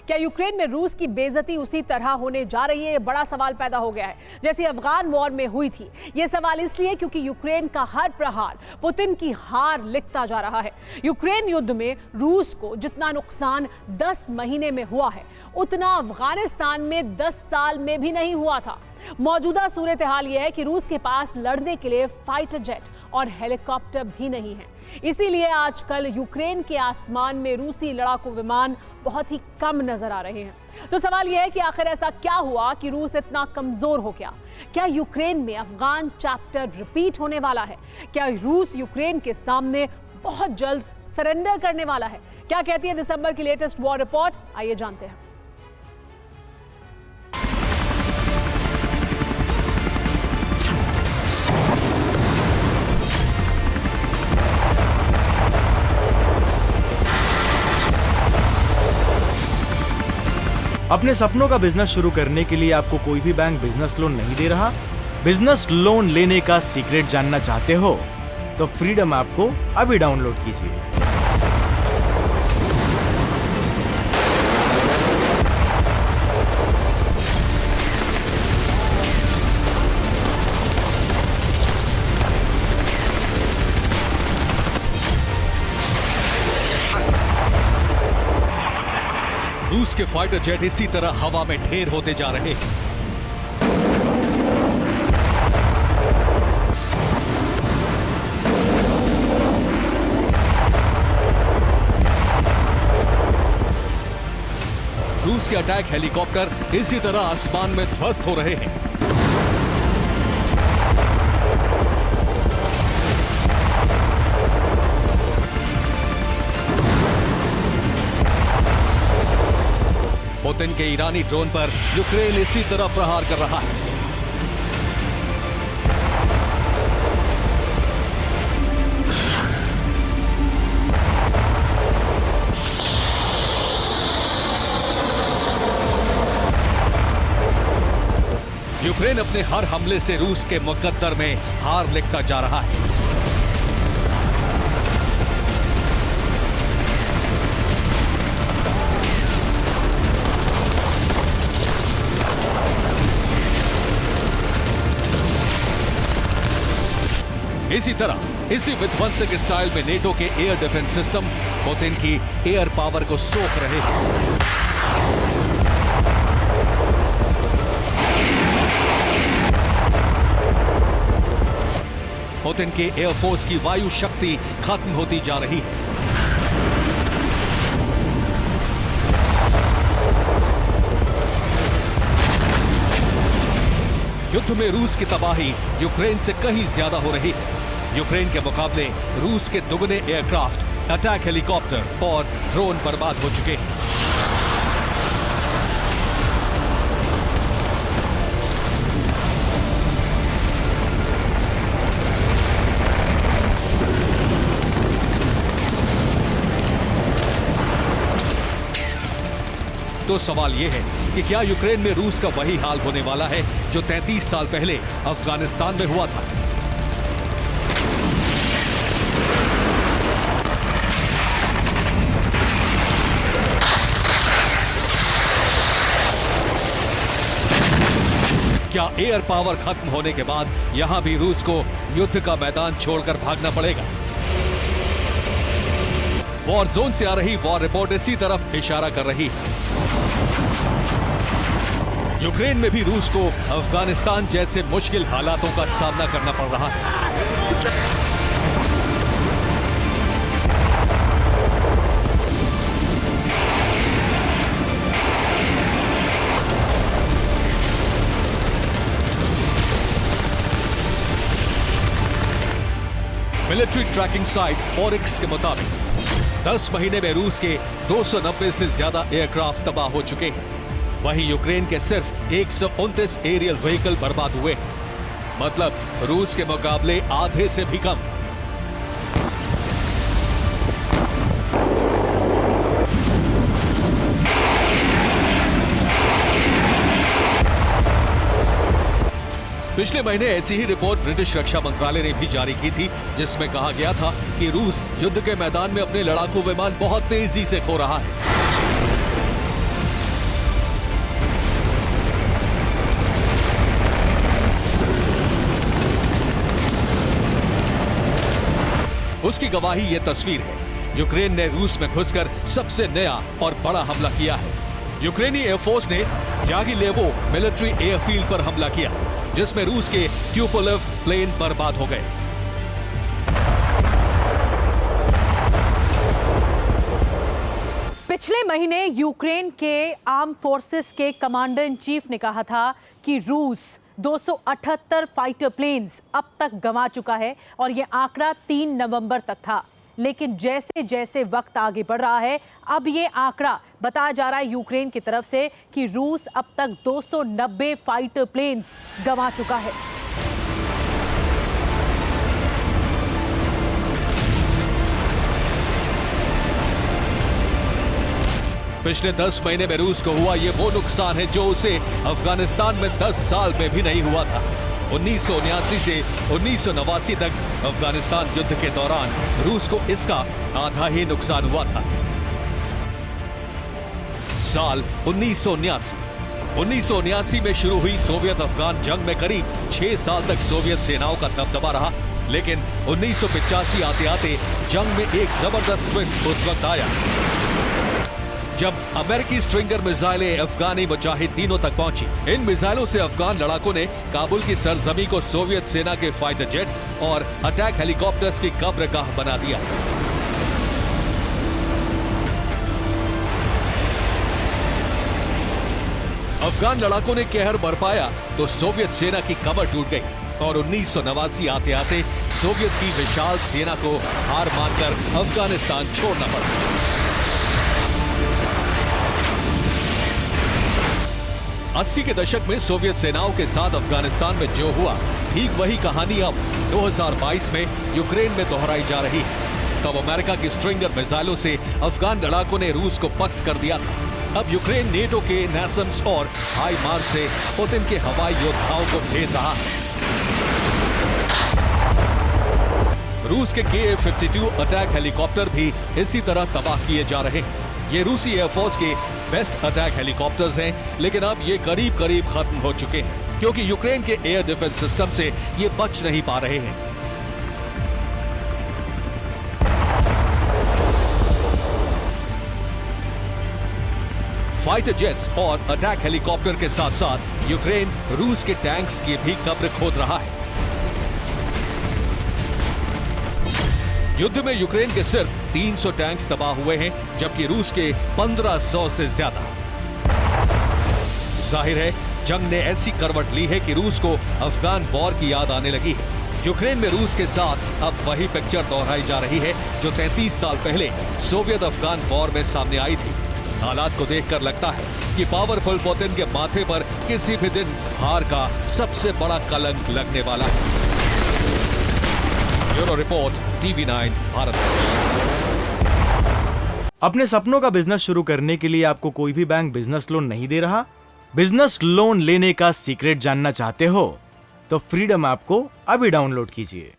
क्या यूक्रेन में रूस की बेइज्जती उसी तरह होने जा रही है? ये बड़ा सवाल पैदा हो गया है जैसे अफगान वॉर में हुई थी। ये सवाल इसलिए क्योंकि यूक्रेन का हर प्रहार पुतिन की हार लिखता जा रहा है। यूक्रेन युद्ध में रूस को जितना नुकसान 10 महीने में हुआ है उतना अफगानिस्तान में 10 साल में भी नहीं हुआ था। मौजूदा सूरत हाल यह है कि रूस के पास लड़ने के लिए फाइटर जेट और हेलीकॉप्टर भी नहीं है। इसीलिए आजकल यूक्रेन के आसमान में रूसी लड़ाकू विमान बहुत ही कम नजर आ रहे हैं। तो सवाल यह है कि आखिर ऐसा क्या हुआ कि रूस इतना कमजोर हो गया? क्या यूक्रेन में अफगान चैप्टर रिपीट होने वाला है? क्या रूस यूक्रेन के सामने बहुत जल्द सरेंडर करने वाला है? क्या कहती है दिसंबर की लेटेस्ट वॉर रिपोर्ट? आइए जानते हैं। अपने सपनों का बिजनेस शुरू करने के लिए आपको कोई भी बैंक बिजनेस लोन नहीं दे रहा? बिजनेस लोन लेने का सीक्रेट जानना चाहते हो तो फ्रीडम ऐप को अभी डाउनलोड कीजिए। रूस के फाइटर जेट इसी तरह हवा में ढेर होते जा रहे हैं। रूस के अटैक हेलीकॉप्टर इसी तरह आसमान में ध्वस्त हो रहे हैं। पुतिन के ईरानी ड्रोन पर यूक्रेन इसी तरह प्रहार कर रहा है। यूक्रेन अपने हर हमले से रूस के मुकद्दर में हार लिखता जा रहा है। इसी तरह इसी विध्वंसक स्टाइल में नेटो के एयर डिफेंस सिस्टम पुतिन की एयर पावर को सोख रहे हैं। पुतिन के एयरफोर्स की वायु शक्ति खत्म होती जा रही है। युद्ध में रूस की तबाही यूक्रेन से कहीं ज्यादा हो रही है। यूक्रेन के मुकाबले रूस के दुगने एयरक्राफ्ट, अटैक हेलीकॉप्टर और ड्रोन बर्बाद हो चुके हैं। तो सवाल यह है कि क्या यूक्रेन में रूस का वही हाल होने वाला है जो 33 साल पहले अफगानिस्तान में हुआ था? क्या एयर पावर खत्म होने के बाद यहां भी रूस को युद्ध का मैदान छोड़कर भागना पड़ेगा? वॉर जोन से आ रही वॉर रिपोर्ट इसी तरफ इशारा कर रही है। यूक्रेन में भी रूस को अफगानिस्तान जैसे मुश्किल हालातों का सामना करना पड़ रहा है। मिलिट्री ट्रैकिंग साइट ओरिक्स के मुताबिक 10 महीने में रूस के 290 से ज्यादा एयरक्राफ्ट तबाह हो चुके हैं। वहीं यूक्रेन के सिर्फ 129 एरियल व्हीकल बर्बाद हुए हैं। मतलब रूस के मुकाबले आधे से भी कम। पिछले महीने ऐसी ही रिपोर्ट ब्रिटिश रक्षा मंत्रालय ने भी जारी की थी, जिसमें कहा गया था कि रूस युद्ध के मैदान में अपने लड़ाकू विमान बहुत तेजी से खो रहा है। उसकी गवाही ये तस्वीर है। यूक्रेन ने रूस में घुसकर सबसे नया और बड़ा हमला किया है। यूक्रेनी एयरफोर्स ने यागिलेवो मिलिट्री एयरफील्ड पर हमला किया, जिसमें रूस के ट्यूपोलेव प्लेन बर्बाद हो गए। पिछले महीने यूक्रेन के आर्म फोर्सेस के कमांडर इन चीफ ने कहा था कि रूस 278 फाइटर प्लेन्स अब तक गंवा चुका है और यह आंकड़ा 3 नवंबर तक था। लेकिन जैसे जैसे वक्त आगे बढ़ रहा है, अब ये आंकड़ा बताया जा रहा है यूक्रेन की तरफ से कि रूस अब तक 290 फाइटर प्लेन्स गंवा चुका है। पिछले 10 महीने में रूस को हुआ ये वो नुकसान है जो उसे अफगानिस्तान में 10 साल में भी नहीं हुआ था। 1979 से 1989 तक अफगानिस्तान युद्ध के दौरान रूस को इसका आधा ही नुकसान हुआ था। साल 1979 में शुरू हुई सोवियत अफगान जंग में करीब 6 साल तक सोवियत सेनाओं का दबदबा रहा, लेकिन 1985 आते आते जंग में एक जबरदस्त ट्विस्ट उस वक्त आया जब अमेरिकी स्ट्रिंगर मिसाइलें अफगानी मुजाहिदीनों तक पहुंची। इन मिसाइलों से अफगान लड़ाकों ने काबुल की सरजमी को सोवियत सेना के फाइटर जेट्स और अटैक हेलीकॉप्टर्स की कब्रगाह बना दिया। अफगान लड़ाकों ने कहर बरपाया तो सोवियत सेना की कमर टूट गई और 1989 आते आते सोवियत की विशाल सेना को हार मानकर अफगानिस्तान छोड़ना पड़ा। 80 के दशक में सोवियत सेनाओं के साथ अफगानिस्तान में जो हुआ, ठीक वही कहानी अब 2022 में यूक्रेन में दोहराई जा रही है। तब अमेरिका की स्ट्रिंगर मिसाइलों से अफगान लड़ाकों ने रूस को पस्त कर दिया था। अब यूक्रेन नेटो के नैसम्स और हाई मार्स से पुतिन के हवाई योद्धाओं को भेज रहा है। रूस के Ka-52 अटैक हेलीकॉप्टर भी इसी तरह तबाह किए जा रहे हैं। ये रूसी एयरफोर्स के बेस्ट अटैक हेलीकॉप्टर्स हैं, लेकिन अब ये करीब करीब खत्म हो चुके हैं क्योंकि यूक्रेन के एयर डिफेंस सिस्टम से ये बच नहीं पा रहे हैं। फाइटर जेट्स और अटैक हेलीकॉप्टर के साथ साथ यूक्रेन रूस के टैंक्स की भी कब्र खोद रहा है। युद्ध में यूक्रेन के सिर्फ 300 टैंक्स तबाह हुए हैं, जबकि रूस के 1500 से ज्यादा। जाहिर है जंग ने ऐसी करवट ली है कि रूस को अफगान वॉर की याद आने लगी है। यूक्रेन में रूस के साथ अब वही पिक्चर दोहराई जा रही है जो 33 साल पहले सोवियत अफगान वॉर में सामने आई थी। हालात को देखकर लगता है कि पावरफुल पुतिन के माथे पर किसी भी दिन हार का सबसे बड़ा कलंक लगने वाला है। Bureau report, TV9 Bharat. अपने सपनों का बिजनेस शुरू करने के लिए आपको कोई भी बैंक बिजनेस लोन नहीं दे रहा? बिजनेस लोन लेने का सीक्रेट जानना चाहते हो? तो फ्रीडम ऐप को अभी डाउनलोड कीजिए।